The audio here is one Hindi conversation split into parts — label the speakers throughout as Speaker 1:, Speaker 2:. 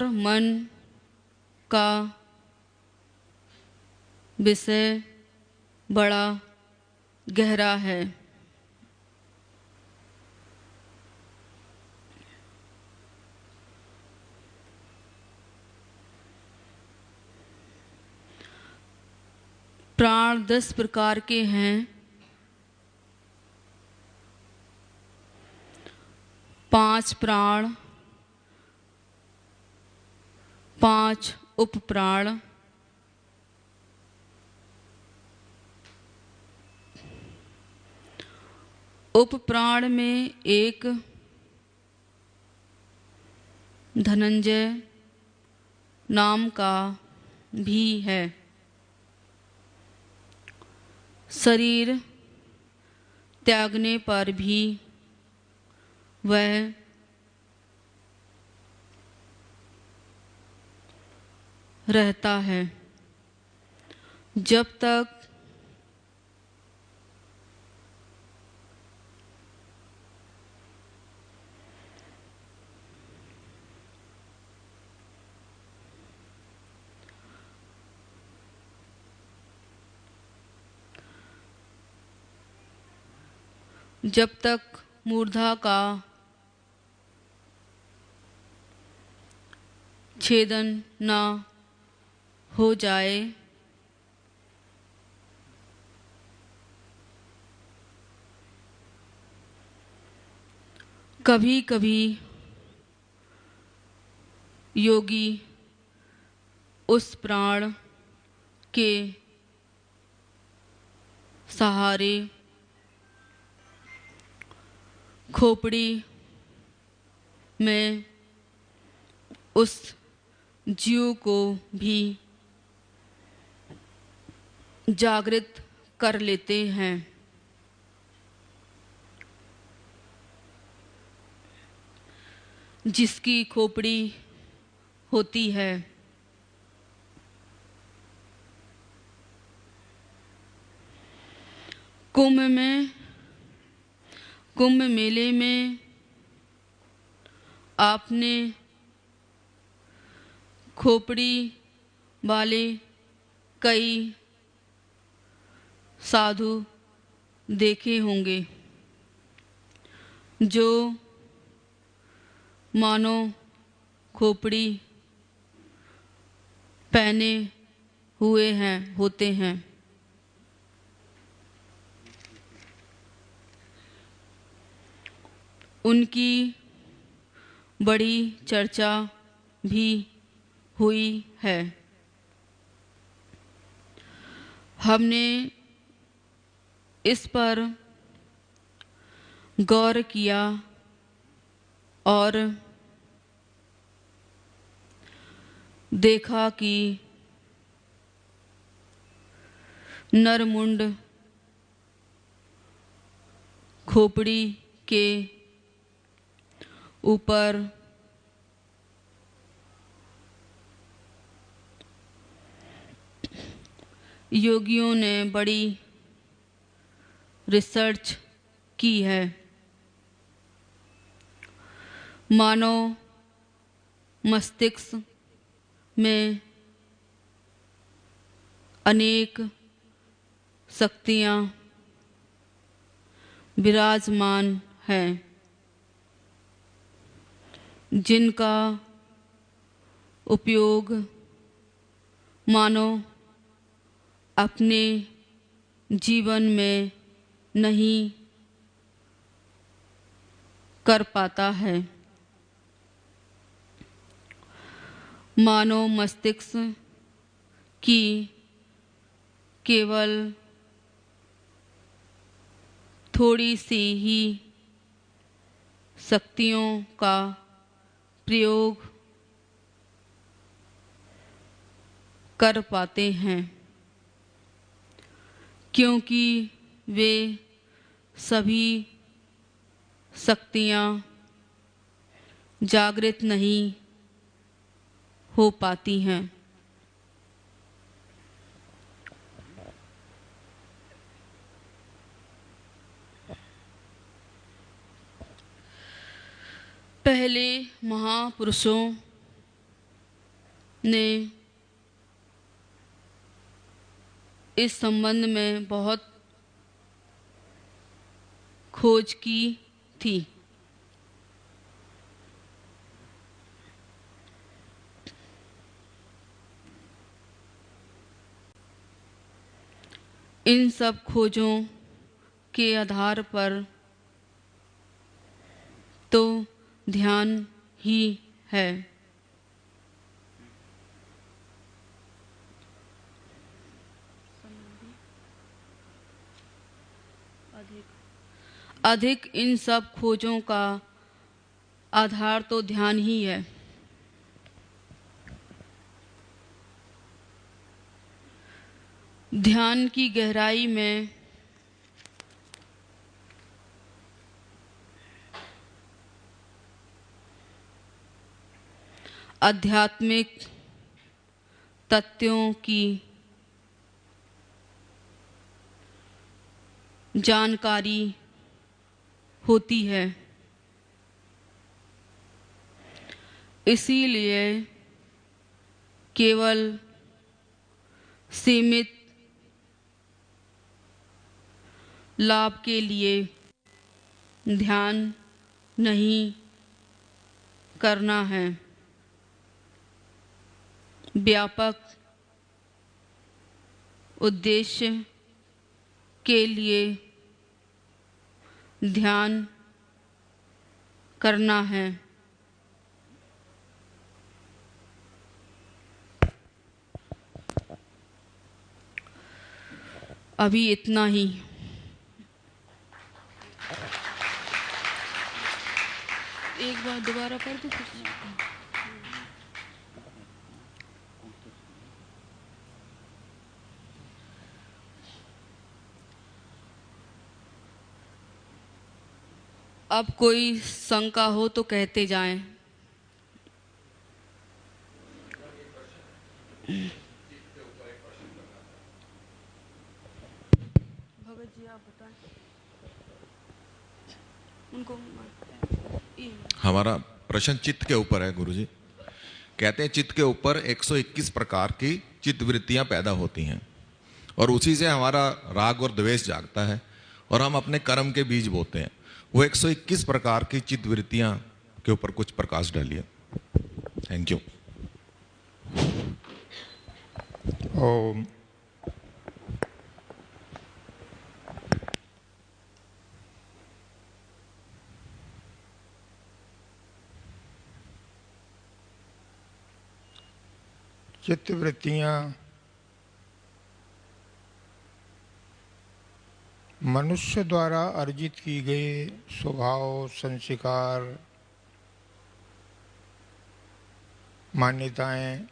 Speaker 1: और मन का विषय बड़ा गहरा है। प्राण 10 प्रकार के हैं। 5 प्राण, 5 उपप्राण, उपप्राण में एक धनंजय नाम का भी है। शरीर त्यागने पर भी वह रहता है। जब तक मूर्धा का छेदन न हो जाए, कभी कभी योगी उस प्राण के सहारे खोपड़ी में उस जीव को भी जागृत कर लेते हैं। जिसकी खोपड़ी होती है। कुंभ मेले में आपने खोपड़ी वाले कई साधु देखे होंगे जो मानो खोपड़ी पहने हुए होते हैं। उनकी बड़ी चर्चा भी हुई है। हमने इस पर गौर किया और देखा कि नरमुंड खोपड़ी के ऊपर योगियों ने बड़ी रिसर्च की है। मानो मस्तिष्क में अनेक शक्तियाँ विराजमान हैं, जिनका उपयोग मानो अपने जीवन में नहीं कर पाता है। मानो मस्तिष्क की केवल थोड़ी सी ही शक्तियों का प्रयोग कर पाते हैं, क्योंकि वे सभी शक्तियाँ जागृत नहीं हो पाती हैं। पहले महापुरुषों ने इस संबंध में बहुत खोज की थी। इन सब खोजों के आधार पर तो ध्यान ही है। अधिक इन सब खोजों का आधार तो ध्यान ही है। ध्यान की गहराई में आध्यात्मिक तथ्यों की जानकारी होती है। इसीलिए केवल सीमित लाभ के लिए ध्यान नहीं करना है। व्यापक उद्देश्य के लिए ध्यान करना है। अभी इतना ही। एक बार दोबारा कर दो। अब कोई शंका हो तो कहते जाएं। भगत जी आप बताएं। उनको
Speaker 2: हमारा प्रश्न चित्त के ऊपर है गुरुजी। कहते हैं चित्त के ऊपर 121 प्रकार की चित्त वृत्तियां पैदा होती हैं और उसी से हमारा राग और द्वेष जागता है और हम अपने कर्म के बीज बोते हैं। वो 121 प्रकार की चित्त वृत्तियां के ऊपर कुछ प्रकाश डालिए। Thank you.
Speaker 3: ओम। चित्तवृत्तियाँ मनुष्य द्वारा अर्जित की गई स्वभाव, संस्कार, मान्यताएं,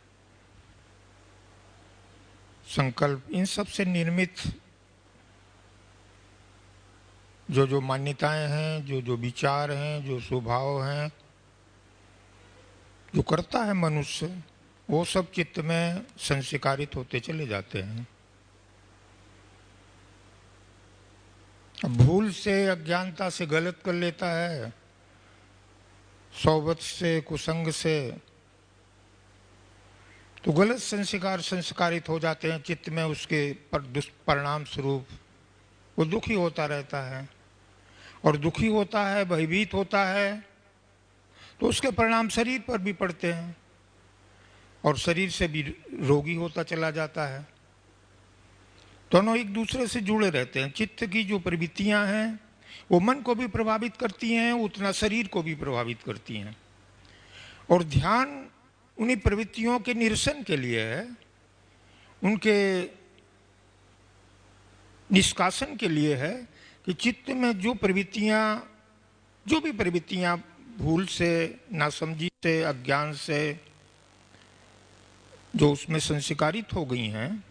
Speaker 3: संकल्प, इन सब से निर्मित जो मान्यताएं हैं, जो विचार हैं, जो स्वभाव हैं, जो करता है मनुष्य, वो सब चित्त में संस्कारित होते चले जाते हैं। अब भूल से, अज्ञानता से गलत कर लेता है, सोबत से, कुसंग से, तो गलत संस्कार संस्कारित हो जाते हैं चित्त में। उसके पर दुष्परिणाम स्वरूप वो दुखी होता रहता है और दुखी होता है, भयभीत होता है, तो उसके परिणाम शरीर पर भी पड़ते हैं और शरीर से भी रोगी होता चला जाता है। दोनों एक दूसरे से जुड़े रहते हैं। चित्त की जो प्रवृत्तियां हैं वो मन को भी प्रभावित करती हैं, उतना शरीर को भी प्रभावित करती हैं। और ध्यान उन्हीं प्रवृत्तियों के निरसन के लिए है, उनके निष्कासन के लिए है कि चित्त में जो भी प्रवृत्तियां भूल से, नासमझी से, अज्ञान से जो उसमें संस्कारित हो गई हैं,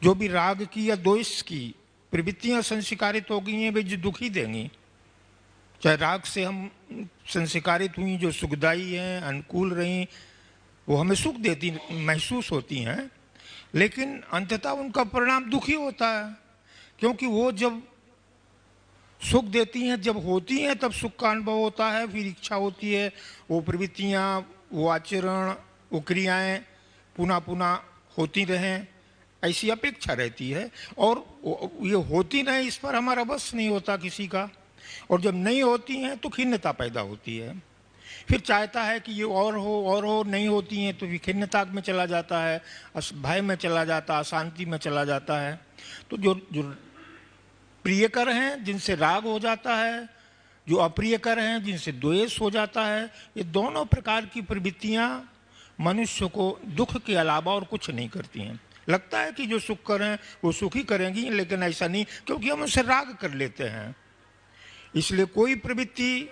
Speaker 3: जो भी राग की या द्वेष की प्रवृत्तियां संस्कारित हो गई हैं, वे जो दुखी देंगी। चाहे राग से हम संस्कारित हुई, जो सुखदायी हैं, अनुकूल रही, वो हमें सुख देती महसूस होती हैं, लेकिन अंततः उनका परिणाम दुखी होता है, क्योंकि वो जब सुख देती हैं, जब होती हैं, तब सुख का अनुभव होता है, फिर इच्छा होती है वो प्रवृत्तियां, वो आचरण, वो क्रियाएं पुनः पुनः होती रहें, ऐसी अपेक्षा रहती है। और ये होती नहीं, इस पर हमारा बस नहीं होता किसी का। और जब नहीं होती हैं तो खिन्नता पैदा होती है, फिर चाहता है कि ये और हो, नहीं होती हैं तो फिर खिन्नता में चला जाता है, भय में चला जाता है, अशांति में चला जाता है। तो जो प्रियकर हैं जिनसे राग हो जाता है, जो अप्रियकर हैं जिनसे द्वेष हो जाता है, ये दोनों प्रकार की प्रवृत्तियां मनुष्य को दुख के अलावा और कुछ नहीं करती हैं। लगता है कि जो सुख करें वो सुखी करेंगी, लेकिन ऐसा नहीं, क्योंकि हम उससे राग कर लेते हैं। इसलिए कोई प्रवृत्ति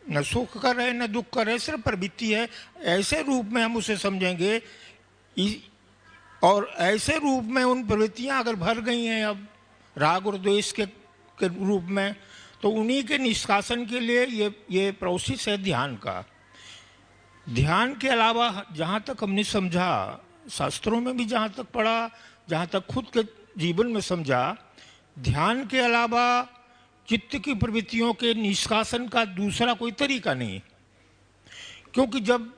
Speaker 3: न सुख कर रहे न दुख कर रहे, सिर्फ प्रवृत्ति है, ऐसे रूप में हम उसे समझेंगे। और ऐसे रूप में उन प्रवृत्तियां अगर भर गई हैं अब राग और द्वेष के रूप में, तो उन्हीं के निष्कासन के लिए ये प्रोसेस है ध्यान का। ध्यान के अलावा जहाँ तक हमने समझा, शास्त्रों में भी जहाँ तक पढ़ा, जहाँ तक खुद के जीवन में समझा, ध्यान के अलावा चित्त की प्रवृत्तियों के निष्कासन का दूसरा कोई तरीका नहीं। क्योंकि जब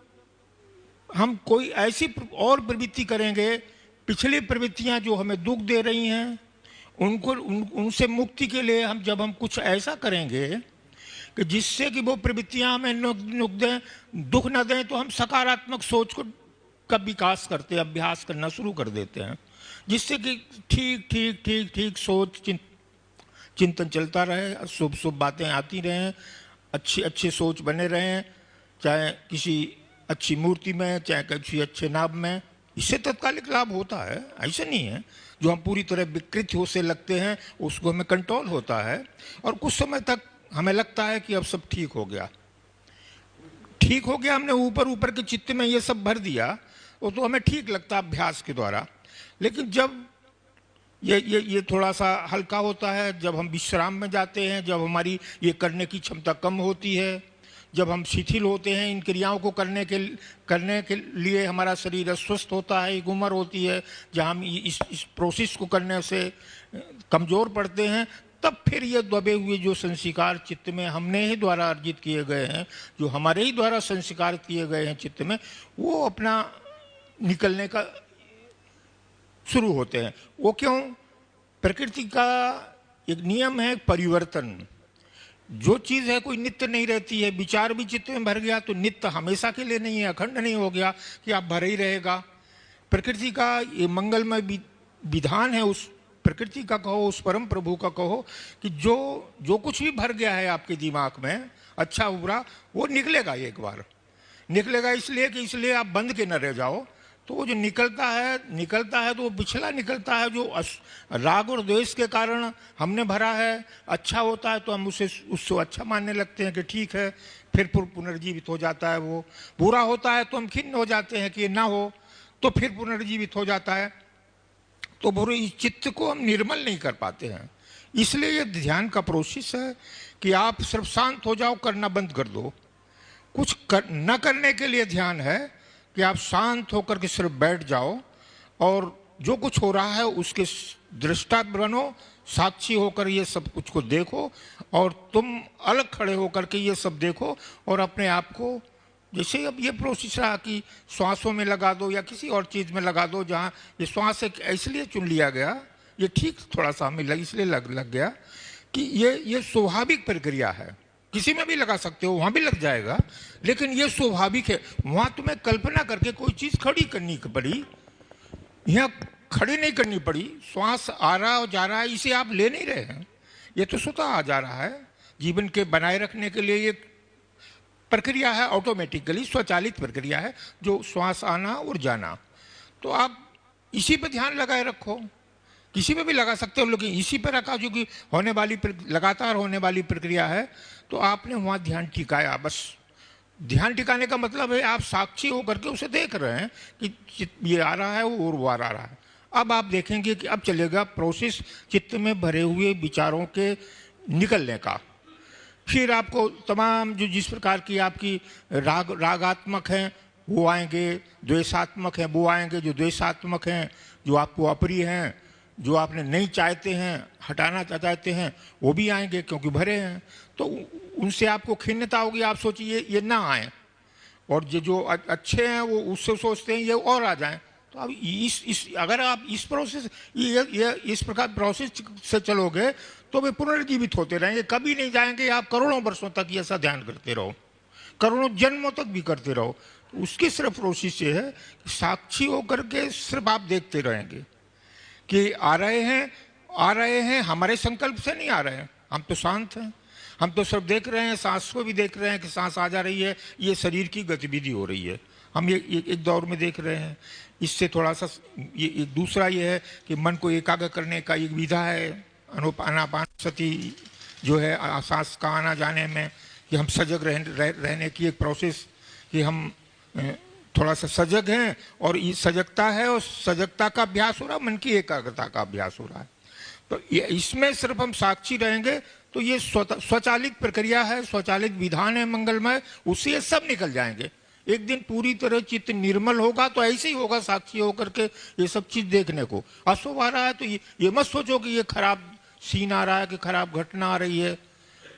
Speaker 3: हम कोई ऐसी और प्रवृत्ति करेंगे, पिछली प्रवृत्तियां जो हमें दुख दे रही हैं उनसे मुक्ति के लिए जब हम कुछ ऐसा करेंगे कि जिससे कि वो प्रवृत्तियां हमें दुख न दें, तो हम सकारात्मक सोच का विकास करते, अभ्यास करना शुरू कर देते हैं, जिससे कि ठीक सोच चिंतन चलता रहे, शुभ शुभ बातें आती रहें, अच्छी सोच बने रहें, चाहे किसी अच्छी मूर्ति में, चाहे किसी अच्छे नाम में। इससे तत्कालिक लाभ होता है, ऐसा नहीं है। जो हम पूरी तरह विकृत हो से लगते हैं उसको हमें कंट्रोल होता है, और कुछ समय तक हमें लगता है कि अब सब ठीक हो गया, हमने ऊपर के चित्त में ये सब भर दिया, वो तो हमें ठीक लगता है अभ्यास के द्वारा। लेकिन जब ये थोड़ा सा हल्का होता है, जब हम विश्राम में जाते हैं, जब हमारी ये करने की क्षमता कम होती है, जब हम शिथिल होते हैं, इन क्रियाओं को करने के लिए हमारा शरीर अस्वस्थ होता है, एक उम्र होती है जहाँ हम इस प्रोसेस को करने से कमज़ोर पड़ते हैं, तब फिर ये दबे हुए जो संस्कार चित्त में हमने ही द्वारा अर्जित किए गए हैं, जो हमारे ही द्वारा संस्कार किए गए हैं चित्त में, वो अपना निकलने का शुरू होते हैं। वो क्यों? प्रकृति का एक नियम है परिवर्तन। जो चीज़ है कोई नित्य नहीं रहती है। विचार भी चित्त में भर गया तो नित्य हमेशा के लिए नहीं है, अखंड नहीं हो गया कि आप भर ही रहेगा। प्रकृति का ये मंगलमय विधान है, उस प्रकृति का कहो, उस परम प्रभु का कहो, कि जो कुछ भी भर गया है आपके दिमाग में, अच्छा बुरा, वो निकलेगा, एक बार निकलेगा। इसलिए आप बंद के न रह जाओ। तो वो जो निकलता है तो वो पिछला निकलता है, जो राग और द्वेष के कारण हमने भरा है। अच्छा होता है तो हम उससे अच्छा मानने लगते हैं कि ठीक है, फिर पुनर्जीवित हो जाता है। वो बुरा होता है तो हम खिन्न हो जाते हैं कि ना हो, तो फिर पुनर्जीवित हो जाता है। तो बुरे इस चित्त को हम निर्मल नहीं कर पाते हैं। इसलिए ये ध्यान का प्रोसेस है कि आप सिर्फ शांत हो जाओ, करना बंद कर दो। कुछ न करने के लिए ध्यान है कि आप शांत होकर के सिर्फ बैठ जाओ और जो कुछ हो रहा है उसके दृष्टा बनो, साक्षी होकर ये सब कुछ को देखो, और तुम अलग खड़े होकर के ये सब देखो, और अपने आप को, जैसे अब ये प्रोसेस रहा कि श्वासों में लगा दो या किसी और चीज़ में लगा दो, जहाँ ये श्वास इसलिए चुन लिया गया, ये ठीक थोड़ा सा हमें इसलिए लग गया कि ये स्वाभाविक प्रक्रिया है। किसी में भी लगा सकते हो, वहाँ भी लग जाएगा, लेकिन ये स्वाभाविक है। वहाँ तुम्हें कल्पना करके कोई चीज़ खड़ी करनी पड़ी, यहाँ खड़ी नहीं करनी पड़ी। श्वास आ रहा और जा रहा है, इसे आप ले नहीं रहे हैं, ये तो स्वतः आ जा रहा है। जीवन के बनाए रखने के लिए ये प्रक्रिया है, ऑटोमेटिकली स्वचालित प्रक्रिया है, जो श्वास आना और जाना। तो आप इसी पे ध्यान लगाए रखो, किसी पे भी लगा सकते हो, लेकिन इसी पर रखा, जो कि लगातार होने वाली प्रक्रिया है। तो आपने वहाँ ध्यान टिकाया। बस ध्यान टिकाने का मतलब है आप साक्षी होकर के उसे देख रहे हैं कि ये आ रहा है और वो आ रहा है। अब आप देखेंगे कि अब चलेगा प्रोसेस चित्त में भरे हुए विचारों के निकलने का। फिर आपको तमाम जो जिस प्रकार की आपकी रागात्मक हैं वो आएंगे, द्वेषात्मक हैं वो आएंगे, जो द्वेषात्मक हैं, जो आपको अप्रिय हैं, जो आपने नहीं चाहते हैं, हटाना चाहते हैं, वो भी आएंगे क्योंकि भरे हैं। तो उनसे आपको खिन्नता होगी, आप सोचिए ये ना आए, और जो अच्छे हैं वो उससे सोचते हैं ये और आ जाएं, तो अब इस अगर आप इस प्रोसेस ये इस प्रकार प्रोसेस से चलोगे तो वे पुनर्जीवित होते रहेंगे, कभी नहीं जाएंगे। आप करोड़ों वर्षों तक ऐसा ध्यान करते रहो, करोड़ों जन्मों तक भी करते रहो। तो उसकी सिर्फ कोशिश ये है कि साक्षी होकर के सिर्फ आप देखते रहेंगे कि आ रहे हैं, हमारे संकल्प से नहीं आ रहे हैं। हम तो शांत हैं, हम तो सब देख रहे हैं, सांस को भी देख रहे हैं कि सांस आ जा रही है, ये शरीर की गतिविधि हो रही है, हम ये एक दौर में देख रहे हैं। इससे थोड़ा सा ये एक दूसरा ये है कि मन को एकाग्र करने का एक विधा है, आनापानसति जो है, सांस का आना जाने में, कि हम सजग रहने की एक प्रोसेस, कि हम थोड़ा सा सजग हैं और ये सजगता है, और सजगता का अभ्यास हो रहा है, मन की एकाग्रता का अभ्यास हो रहा है। तो ये इसमें सिर्फ हम साक्षी रहेंगे तो ये स्वचालित प्रक्रिया है, स्वचालित विधान है मंगलमय, उससे ये सब निकल जाएंगे। एक दिन पूरी तरह चित्त निर्मल होगा तो ऐसे ही होगा साक्षी होकर के ये सब चीज देखने को। अशुभ आ रहा है तो ये मत सोचो कि ये खराब सीन आ रहा है, कि खराब घटना आ रही है।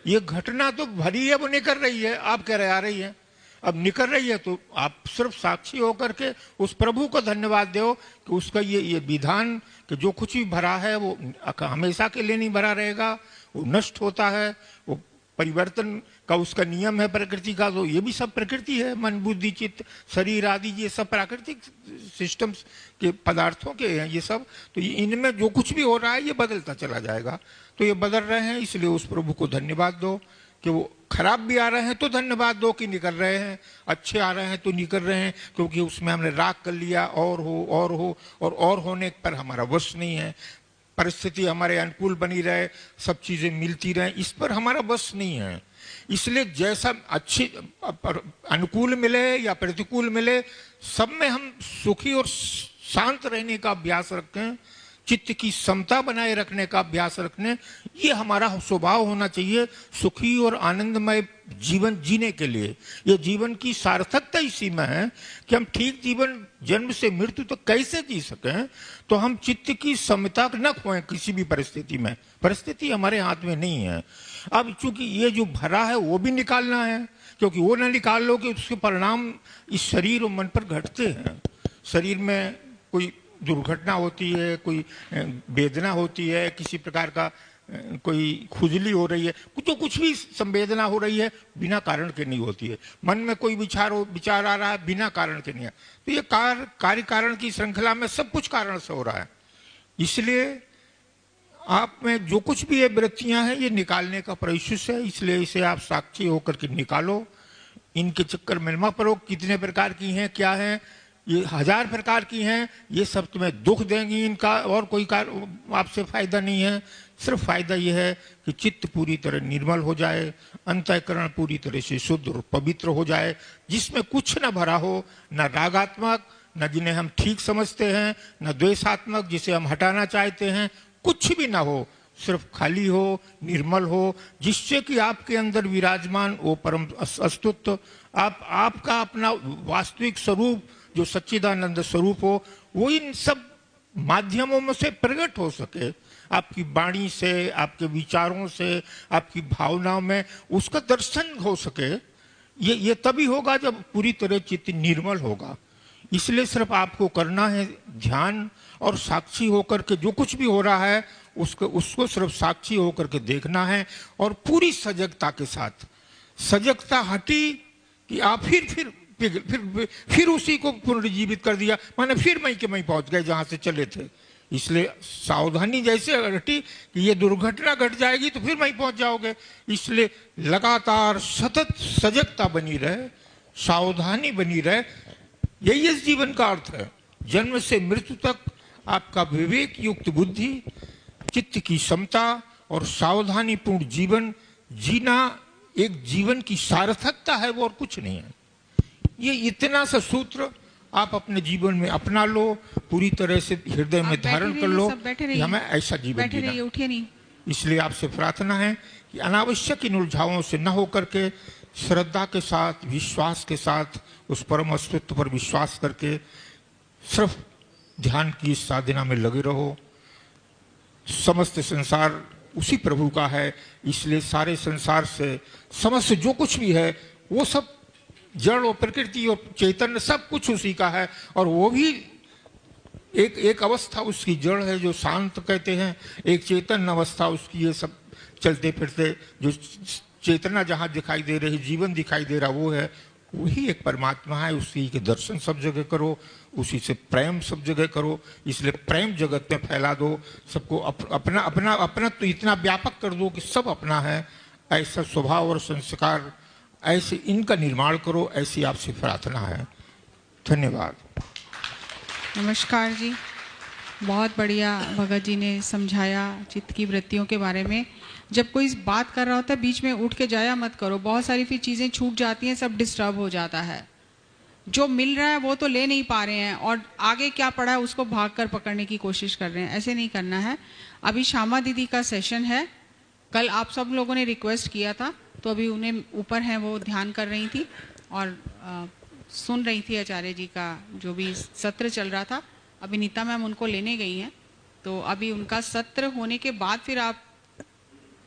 Speaker 3: ये घटना तो भली है, वो निकल रही है, आप कह रहे आ रही है, अब निकल रही है, तो आप सिर्फ साक्षी होकर के उस प्रभु को धन्यवाद दो कि उसका ये विधान कि जो कुछ भी भरा है वो हमेशा के लिए नहीं भरा रहेगा, वो नष्ट होता है, वो परिवर्तन का उसका नियम है प्रकृति का। तो ये भी सब प्रकृति है, मन बुद्धि चित्त शरीर आदि ये सब प्राकृतिक सिस्टम्स के पदार्थों के हैं ये सब। तो इनमें जो कुछ भी हो रहा है ये बदलता चला जाएगा। तो ये बदल रहे हैं, इसलिए उस प्रभु को धन्यवाद दो कि वो खराब भी आ रहे हैं तो धन्यवाद दो कि निकल रहे हैं, अच्छे आ रहे हैं तो निकल रहे हैं, क्योंकि उसमें हमने राग कर लिया और होने पर हमारा वश नहीं है। परिस्थिति हमारे अनुकूल बनी रहे, सब चीजें मिलती रहे, इस पर हमारा वश नहीं है। इसलिए जैसा अच्छी अनुकूल मिले या प्रतिकूल मिले, सब में हम सुखी और शांत रहने का अभ्यास रखें, चित्त की समता बनाए रखने का अभ्यास रखने, ये हमारा स्वभाव होना चाहिए सुखी और आनंदमय जीवन जीने के लिए। ये जीवन की सार्थकता इसी में है कि हम ठीक जीवन जन्म से मृत्यु तक कैसे जी सकें। तो हम चित्त की समता न खोएं किसी भी परिस्थिति में, परिस्थिति हमारे हाथ में नहीं है। अब चूंकि ये जो भरा है वो भी निकालना है, क्योंकि वो ना निकाल लो कि उसके परिणाम इस शरीर और मन पर घटते हैं। शरीर में कोई दुर्घटना होती है, कोई वेदना होती है, किसी प्रकार का कोई खुजली हो रही है, कुछ भी संवेदना हो रही है, बिना कारण के नहीं होती है। मन में कोई विचार आ रहा है, बिना कारण के नहीं है। तो ये कार्य कारण की श्रृंखला में सब कुछ कारण से हो रहा है। इसलिए आप में जो कुछ भी ये वृत्तियां हैं ये निकालने का प्रयास है, इसलिए इसे आप साक्षी होकर के निकालो। इनके चक्कर में मत पड़ो, कितने प्रकार की हैं, क्या है, ये 1000 प्रकार की हैं, ये सब तुम्हें दुख देंगी, इनका और कोई आपसे फायदा नहीं है। सिर्फ फायदा ये है कि चित्त पूरी तरह निर्मल हो जाए, अंतःकरण पूरी तरह से शुद्ध और पवित्र हो जाए, जिसमें कुछ न भरा हो, न रागात्मक, न जिन्हें हम ठीक समझते हैं, न द्वेषात्मक जिसे हम हटाना चाहते हैं, कुछ भी ना हो, सिर्फ खाली हो, निर्मल हो, जिससे कि आपके अंदर विराजमान वो परम अस्तित्व, आपका अपना वास्तविक स्वरूप जो सच्चिदानंद स्वरूप हो, वो इन सब माध्यमों में से प्रकट हो सके। आपकी वाणी से, आपके विचारों से, आपकी भावनाओं में उसका दर्शन हो सके। ये तभी होगा जब पूरी तरह चित्त निर्मल होगा। इसलिए सिर्फ आपको करना है ध्यान और साक्षी होकर के जो कुछ भी हो रहा है उसको सिर्फ साक्षी होकर के देखना है, और पूरी सजगता के साथ। सजगता हटी कि आप फिर उसी को पुनर्जीवित कर दिया, माने फिर मई के मई पहुंच गए जहां से चले थे। इसलिए सावधानी जैसे हटी कि ये दुर्घटना घट जाएगी तो फिर वहीं पहुंच जाओगे। इसलिए लगातार सतत सजगता बनी रहे, सावधानी बनी रहे, यही इस जीवन का अर्थ है। जन्म से मृत्यु तक आपका विवेक युक्त बुद्धि, चित्त की समता और सावधानी पूर्ण जीवन जीना एक जीवन की सार्थकता है, वो और कुछ नहीं है। ये इतना सा सूत्र आप अपने जीवन में अपना लो, पूरी तरह से हृदय में धारण कर लो कि हमें ऐसा जीवन जीना।
Speaker 1: उठिए नहीं।
Speaker 3: इसलिए आपसे प्रार्थना है कि अनावश्यक इन उलझावों से न होकर के श्रद्धा के साथ, विश्वास के साथ, उस परम अस्तित्व पर विश्वास करके सिर्फ ध्यान की साधना में लगे रहो। समस्त संसार उसी प्रभु का है, इसलिए सारे संसार से समस्त जो कुछ भी है वो सब जड़ और प्रकृति और चैतन्य सब कुछ उसी का है, और वो भी एक अवस्था उसकी जड़ है जो शांत कहते हैं, एक चेतन अवस्था उसकी, ये सब चलते फिरते जो चेतना जहाँ दिखाई दे रही, जीवन दिखाई दे रहा, वो है, वही एक परमात्मा है। उसी के दर्शन सब जगह करो, उसी से प्रेम सब जगह करो। इसलिए प्रेम जगत में फैला दो, सबको अपना अपना अपना तो इतना व्यापक कर दो कि सब अपना है। ऐसा स्वभाव और संस्कार, ऐसे इनका निर्माण करो, ऐसी आपसे प्रार्थना है। धन्यवाद।
Speaker 4: नमस्कार जी, बहुत बढ़िया भगत जी ने समझाया चित्त की वृत्तियों के बारे में। जब कोई इस बात कर रहा होता है बीच में उठ के जाया मत करो, बहुत सारी फिर चीज़ें छूट जाती हैं, सब डिस्टर्ब हो जाता है। जो मिल रहा है वो तो ले नहीं पा रहे हैं और आगे क्या पड़ा है उसको भाग कर पकड़ने की कोशिश कर रहे हैं, ऐसे नहीं करना है। अभी श्यामा दीदी का सेशन है, कल आप सब लोगों ने रिक्वेस्ट किया था, तो अभी उन्हें ऊपर हैं, वो ध्यान कर रही थी और सुन रही थी आचार्य जी का जो भी सत्र चल रहा था। अभी नीता मैम उनको लेने गई हैं, तो अभी उनका सत्र होने के बाद फिर आप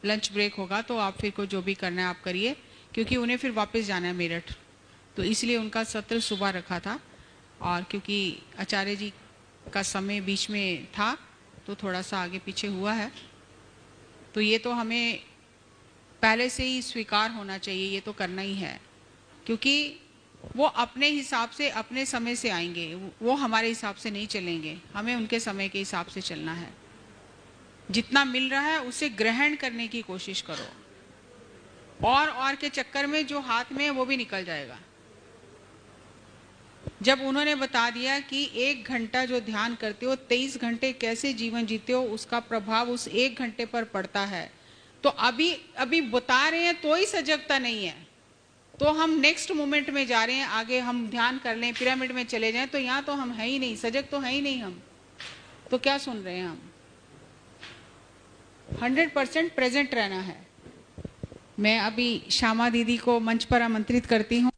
Speaker 4: लंच ब्रेक होगा, तो आप फिर को जो भी करना है आप करिए, क्योंकि उन्हें फिर वापस जाना है मेरठ, तो इसलिए उनका सत्र सुबह रखा था। और क्योंकि आचार्य जी का समय बीच में था तो थोड़ा सा आगे पीछे हुआ है, तो ये तो हमें पहले से ही स्वीकार होना चाहिए, ये तो करना ही है, क्योंकि वो अपने हिसाब से अपने समय से आएंगे, वो हमारे हिसाब से नहीं चलेंगे, हमें उनके समय के हिसाब से चलना है। जितना मिल रहा है उसे ग्रहण करने की कोशिश करो, और के चक्कर में जो हाथ में है वो भी निकल जाएगा। जब उन्होंने बता दिया कि 1 घंटा जो ध्यान करते हो 23 घंटे कैसे जीवन जीते हो, उसका प्रभाव उस 1 घंटे पर पड़ता है, तो अभी बता रहे हैं तो ही सजगता नहीं है, तो हम नेक्स्ट मोमेंट में जा रहे हैं, आगे हम ध्यान कर लें, पिरामिड में चले जाएं, तो यहाँ तो हम है ही नहीं, सजग तो है ही नहीं हम, तो क्या सुन रहे हैं हम। 100% प्रेजेंट रहना है। मैं अभी श्यामा दीदी को मंच पर आमंत्रित करती हूँ।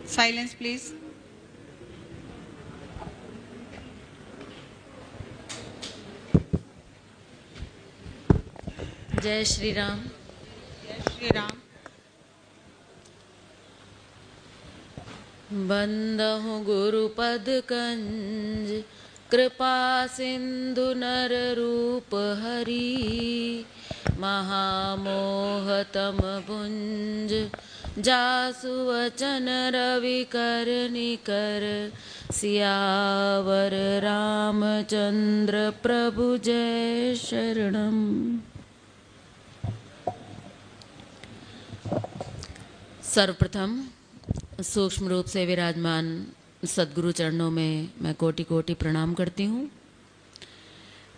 Speaker 4: Silence please.
Speaker 5: जय श्री राम।
Speaker 4: जय श्री राम।
Speaker 5: बंदहु गुरुपद कंज, कृपा सिंधु नर रूप हरि, महामोहतम भुंज, जासु वचन रवि कर निकर, सियावर रामचंद्र प्रभु जय शरणम। सर्वप्रथम सूक्ष्म रूप से विराजमान सद्गुरु चरणों में मैं कोटि कोटि प्रणाम करती हूँ।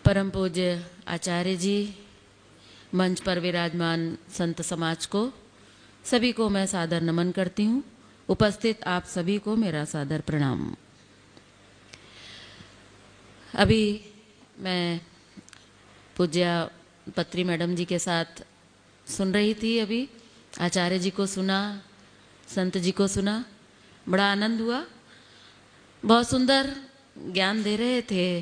Speaker 5: परम पूज्य आचार्य जी, मंच पर विराजमान संत समाज को, सभी को मैं सादर नमन करती हूँ। उपस्थित आप सभी को मेरा सादर प्रणाम। अभी मैं पूज्य पत्री मैडम जी के साथ सुन रही थी, अभी आचार्य जी को सुना, संत जी को सुना, बड़ा आनंद हुआ। बहुत सुंदर ज्ञान दे रहे थे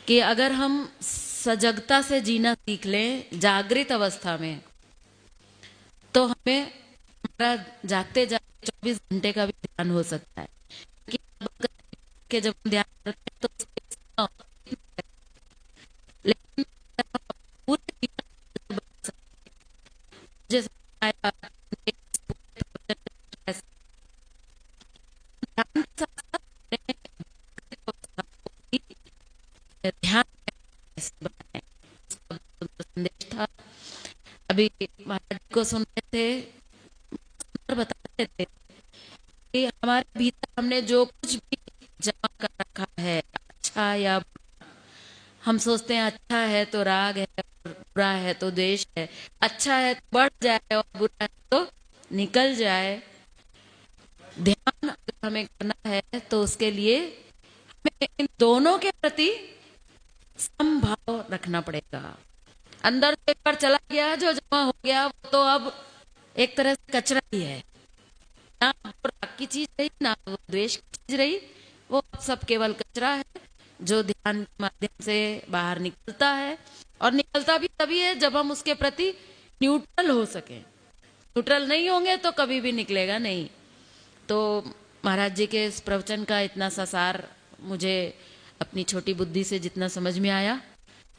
Speaker 5: कि अगर हम सजगता से जीना सीख लें जागृत अवस्था में, तो हमें हमारा जागते जागते 24 घंटे का भी ध्यान हो सकता है। कि जब हम ध्यान करते हैं तो लेकिन पूरे अभी महाराज जी को सुन रहे थे, सुंदर बता रहे थे कि हमारे भीतर हमने जो कुछ भी जमा कर रखा है, अच्छा या बुरा, हम सोचते हैं अच्छा है तो राग है और बुरा है तो द्वेष है, अच्छा है तो बढ़ जाए और बुरा है तो निकल जाए। ध्यान अगर हमें करना है तो उसके लिए हमें इन दोनों के प्रति समभाव रखना पड़ेगा। अंदर से एक बार चला गया, जो जमा हो गया वो तो अब एक तरह से कचरा ही है, ना वो राग की चीज रही ना वो द्वेष की चीज रही, वो सब केवल कचरा है जो ध्यान के माध्यम से बाहर निकलता है। और निकलता भी तभी है जब हम उसके प्रति न्यूट्रल हो सके। न्यूट्रल नहीं होंगे तो कभी भी निकलेगा नहीं। तो महाराज जी के इस प्रवचन का इतना सा सार मुझे अपनी छोटी बुद्धि से जितना समझ में आया,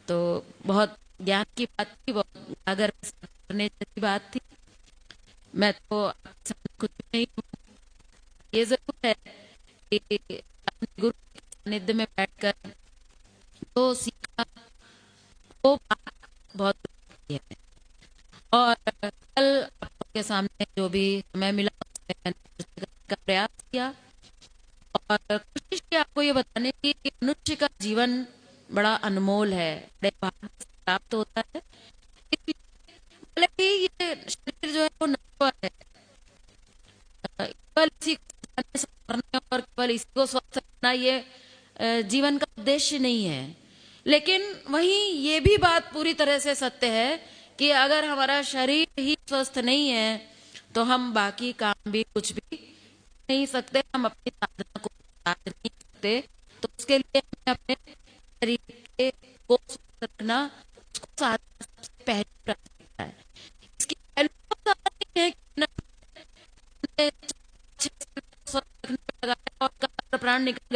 Speaker 5: तो बहुत ज्ञान की बात थी, बहुत अगर करने जैसी बात थी। मैं तो आपके सामने कुछ भी नहीं हूँ। ये जरूर है कि अपने गुरु के सानिध्य में बैठकर तो सीखा, वो बात बहुत है। और कल आपके सामने जो भी समय मिला उसमें मैंने करने का प्रयास किया और कोशिश की आपको ये बताने की कि मनुष्य का जीवन बड़ा अनमोल है, बड़े भाग्य से प्राप्त होता है। इसलिए भले ही ये शरीर जो है वो नश्वर है, केवल इसी को सजाने संवारने और केवल इसी को स्वस्थ रखना ये जीवन का उद्देश्य नहीं है। लेकिन वहीं ये भी बात पूरी तरह से सत्य है कि अगर हमारा शरीर ही स्वस्थ नहीं है तो हम बाकी काम भी कुछ भी नहीं सकते, हम अपनी साधना को साध नहीं सकते। तो उसके लिए हमें अपने शरीर के को स्वस्थ रखना, उसको साधना सबसे पहली प्राथमिकता है। इसकी पहली बात नहीं है कि स्वस्थ रखने में लगाया और प्राण निकल